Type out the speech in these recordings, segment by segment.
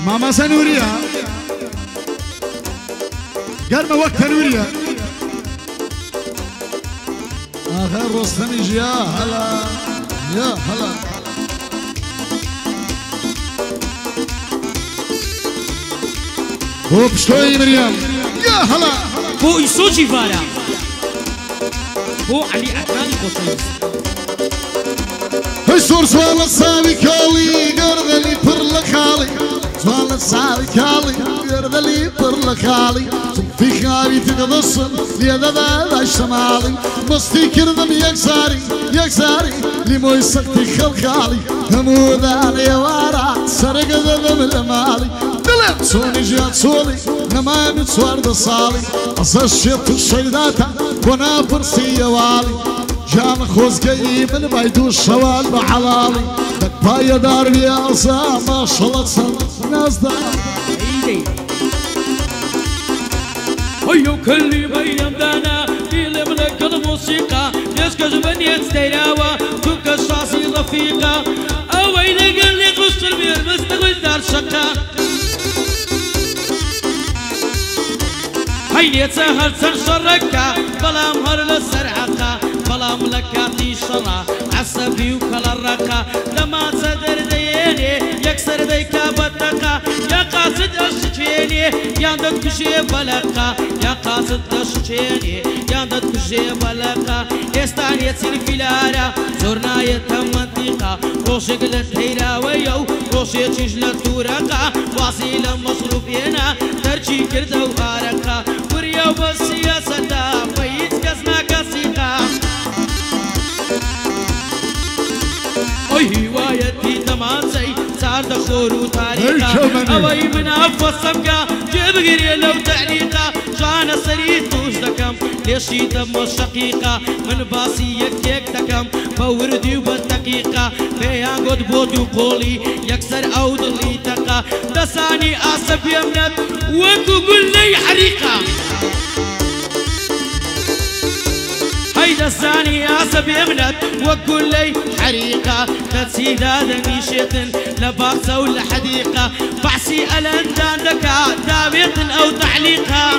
ماما سنوريا قرمة وقت نوريا آخر رستم يا هلا يا هلا هو بشوي مريم يا هلا هو يسوجي فارا هو علي أكاني بوسيس الشور سوال الصابي كالي قرد اللي برلك خالي سوال الصابي كالي قرد اللي برلك خالي في خالي تقدصن ليدا ذا الشمالي مستي كردم يكساري يكساري لمو يسقتي خالي همودان يا وارا سرق ذم المالي دلم سوني جات سولي نما متسوار دصالي أصشيط الشيداتا كنا برسي والي جان خوز قيب البيدو الشوال بحلالي دك بايا دار بيا أصا ما شلت ناس دار هيو كل بيام دانا إلي ملك الموسيقى يسكز بنيت ستيراوا توك الشاسي رفيقة أويل قلي قص البير مستقبل دار شقة هيا سهل سنشركة بلا مهر للسرعقة بلا ملكاتي شرع عصبي وكل الرقة لما صدر ديني يكسر ديكا بطقة يا قاصد أشتيني ياندك كشي بلقة يا قاصد أشتيني ياندك كشي بلقة يستان يتصير في العرا زورنا يتمنطقة روشك للتهيرا ويو روشي تجل التورقة واصيلا مصروفينا ترجي كرده وارقة وريو بالسياسة بيت كسنا كسيقة أي هوايتي تماسي صار دخور وتاريخة أوي من أفصمك جيب غيري لو تعليقة جانا سريت توش دكم ليشي دم الشقيقة من باسي يك دكم بوردي وبالدقيقة بيان قد بودو قولي يكسر أو ضلي تقى دساني أسف يمنت وكو قل لي حريقة هيدا الثاني عصب يمنت وكل لي حريقة تسيد هذا ميشيتن لباقصة ولا حديقة بعسي ألندان دكا دابيق أو تعليقة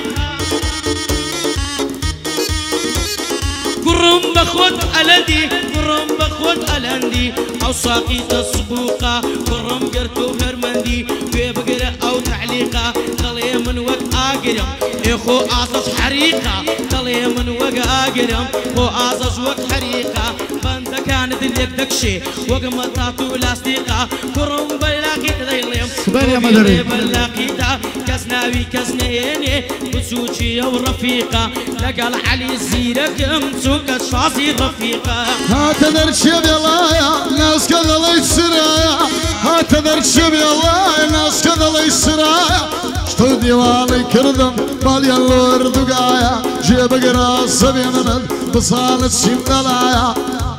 قرم بخوت ألندي قرم بخوت ألندي أو ساقيت السبوقة قرم قرتو هرمندي في بقرة أو تعليقة طلي من وقت آقرم إخو آصص حريقة طلي من وقت آقرم خو آصص وقت حريقة بند كانت الليك دكشي وقمتاتو لاستيقة قرم بلاقي تديليم سبانيا مدري بلاقيتا كسناوي كسنيني بسوشي ورفيقة لقال علي زيرك امسوك الشاصي رفيقة هاتذر شب يلا ناس كذا ليش سرايا هاتذر شب يلا ناس كذا ليش سرايا شتو ديوالي كردم بالي اللور دقايا جيب قراص بيمن بصالة شمدلايا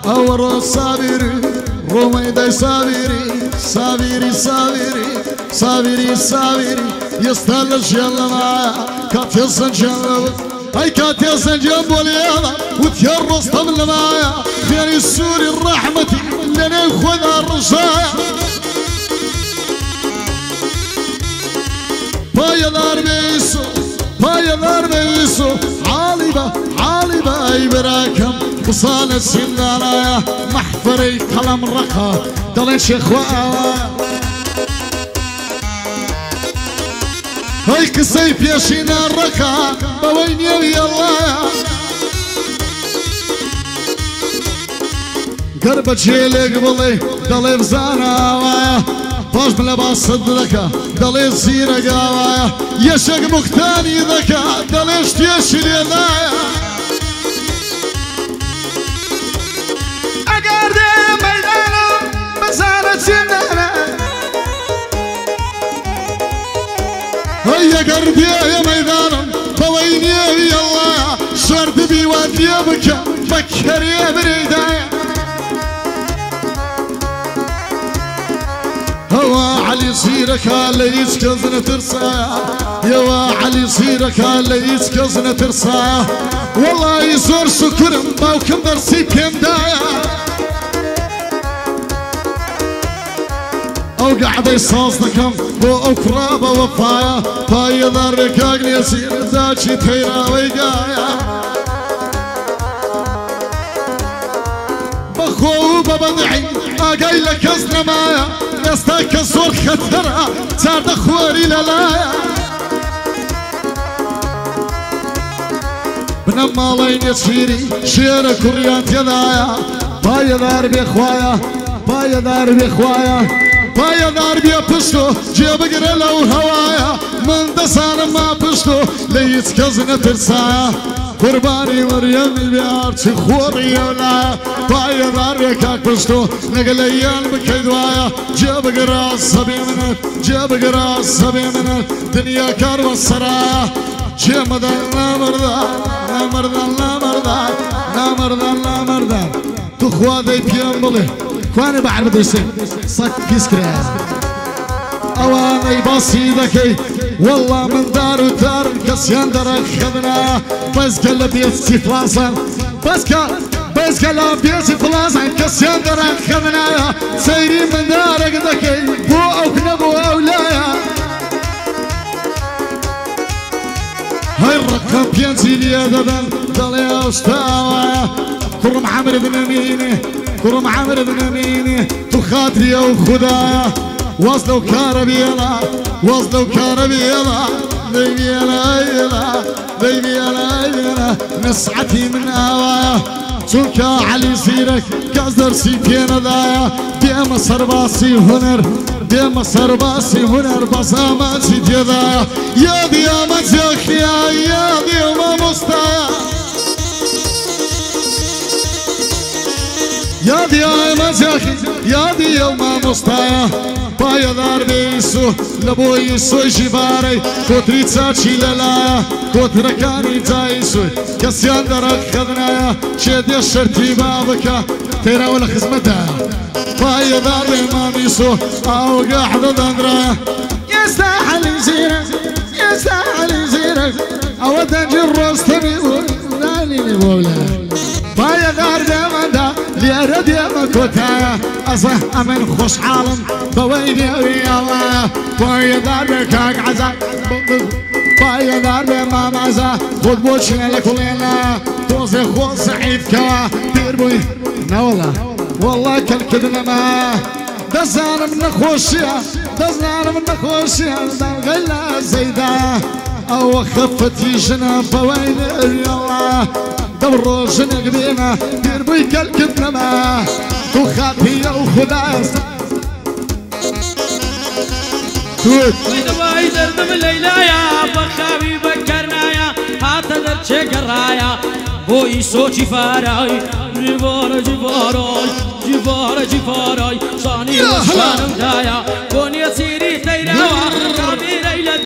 أورو صابيري رومي داي صابيري صابيري صابيري صابيري صابيري يستهلش يلا معايا كات يصن جنب هاي كات يصن جنب وليانا وتيرص طبل معايا خير السوري الرحمتي لنا خذ الرشايا بايا دار بيسو بايا دار بيسو عالبة عالبة اي براكم وصال السندالايا محفري كلام رقا دلش اخوايا هاي كسيف يشينا الرقا بوين يا الله قرب جيلي قبلي دلي بزانا وايا باش بلباس صدرك دلي زيرة قاوايا يشق مختاني ذكا دلي اشتيش ليلايا اقارد ميدانا بزارة سنانا هيا قرد يا ميدانا بوين يا الله شرد بيواد يا بكا بكر يا بريدايا هوا علي صيرك اللي يسكزنا ترسايا يوا علي صيرك اللي يسكزنا ترسايا والله يزور شكر موكب درسي كم دايا او قاعد يصاصكم بو اكراب وفايا باي ضرك يسير زاكي تيرا ويقايا بخو ببضعي اقاي لك ازنمايا يستاك الصور خطرها تارد خواري للايا بنما لين يسيري شير كريان تلايا باي ضربي خوايا باي ضربي خوايا باي ضربي بشتو جيب قرلا وهوايا من دسان ما بشتو ليت كزنة ترسايا قرباني مريم بيارتي خوري ولا باي ضربي كاك بشتو نقليان بكيدوايا جيب قرا الصبي منك جيب قرا الصبي منك دنيا كارو السرايا جيب لا مرضى لا مرضى لا مرضى لا مرضى لا مرضى تخوا ذي بيامبلي كواني بعد بديسي صك كيسكراز اواني بسيطكي والله من دار ودار كسيان درك خذنا بس قال بيتي فلاسا بس قال بيتي فلاسا كسيان درك خذنا سيري من دارك ذكي بو اوكنبو اولايا هاي الرقم بينتي لي دبل ضلي استاوايا كرم عمرو بن اميني كرم عمرو بن اميني تخاطري وخدايا وصلوا كاربيلا وصلوا كاربيلا ليبيلا يلا ليبيلا يلا نسعتي من هوايا تركا علي سيرك كازر سيبين ضايا دي مصر باسي هنر دي مصر باسي هنر بصاماتي دي ضايا يا دي مزيخيا يا دي ما مستايا يا دي مزيخي يا دي يوم مستايا بايا دار بيسو لبو يسو جباري كوتري تساچي للايا كوتركاني تايسو كسيان درك خذنايا شيد الشرتي بابكا تيرا ولا خزمتها بايا دار بيسو او قاعد دندرايا يستاحل يزيرك يستاحل يزيرك او تنجر رستمي ولاني لبولا بايا دار بيمندا ليرد يا مكوتايا أصح أمن خوش عالم بويني ويالا بايا دار بكاك عزا بايا دار بمام عزا خود بوشنا لكلنا توزي خود سعيد كوا دير بوي لا والله كالكدنا ما دزان من خوشيا دزان من خوشيا غلا زيدا أو خفتي جنا بويني ويالا دبرو جنا قديمة دير بوي كالكدنا ما تخاطي وخداس وإذا ما يدردم الليلايا بخابي بكرنايا هاتا درچه قرايا بوي سو جفاراي جفار جفاراي جفار جفاراي شاني وشانم دايا كون يسيري تيراوا كابي ليلة